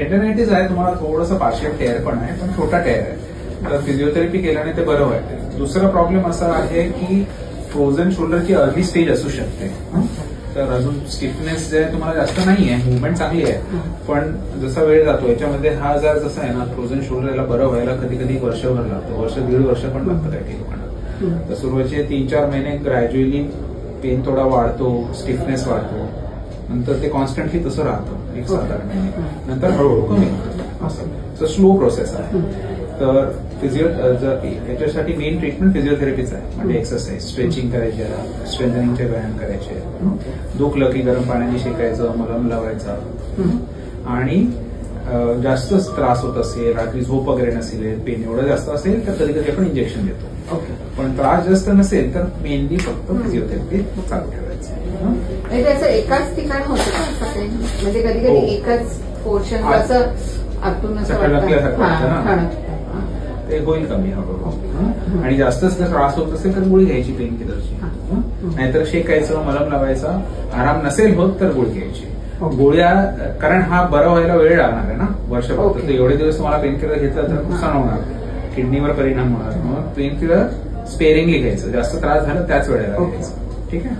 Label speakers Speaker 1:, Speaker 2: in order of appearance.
Speaker 1: टेंडनायटिस आहे, तुम्हाला थोडंसं पार्शियल टेअर पण आहे, पण छोटा टेअर आहे. तर फिजिओथेरपी केल्याने ते बरं वाटते. दुसरा प्रॉब्लेम असा आहे की फ्रोझन शोल्डरची अर्ली स्टेज असू शकते. तर अजून स्टिफनेस जे आहे तुम्हाला जास्त नाही आहे, मुवमेंट चांगली आहे, पण जसा वेळ जातो याच्यामध्ये हा आजार जसा आहे ना, फ्रोझन शोल्डर याला बरं व्हायला कधी कधी वर्षभर लागतं, वर्ष दीड वर्ष पण लागतं काही लोकांना. तर सुरुवातीचे 3-4 महिने ग्रॅज्युअली पेन थोडा वाढतो, स्टिफनेस वाढतो, नंतर ते कॉन्स्टंटली तसं राहतं 1-7-8 महिने, नंतर हळूहळू कमी होतं. असं स्लो प्रोसेस आहे. तर याच्यासाठी मेन ट्रीटमेंट फिजिओथेरपीच आहे. म्हणजे एक्सरसाइज, स्ट्रेचिंग करायचे, स्ट्रेंथनिंगचे व्यायाम करायचे, दुखलं की गरम पाण्याने शेकायचं, मलम लावायचा, आणि जास्त त्रास होत असेल, रात्री झोप वगैरे नसेल, पेन एवढं जास्त असेल तर कधी कधी आपण इंजेक्शन देतो. पण त्रास जास्त नसेल तर मेनली फक्त फिजिओथेरपी चालू ठेवायचं.
Speaker 2: त्याचं एकाच ठिकाणी होतं का असं काही? म्हणजे कधी कधी एकच पोर्शन असं आतून
Speaker 1: ते होईल कमी हळूहळू. आणि जास्तच जर त्रास होत असेल तर गोळी घ्यायची पेन किलरची, नाहीतर शेकायचं, मलम लावायचा. आराम नसेल होत तर गोळी घ्यायची. गोळ्या, कारण हा बरा व्हायला वेळ लागणार आहे ना, वर्षभर. तर एवढे दिवस तुम्हाला पेन किलर घेतला तर नुकसान होणार, किडनीवर परिणाम होणार. मग पेन किलर स्पेअरिंगली घ्यायचं, जास्त त्रास झाला त्याच वेळेला घ्यायचं. ठीक आहे.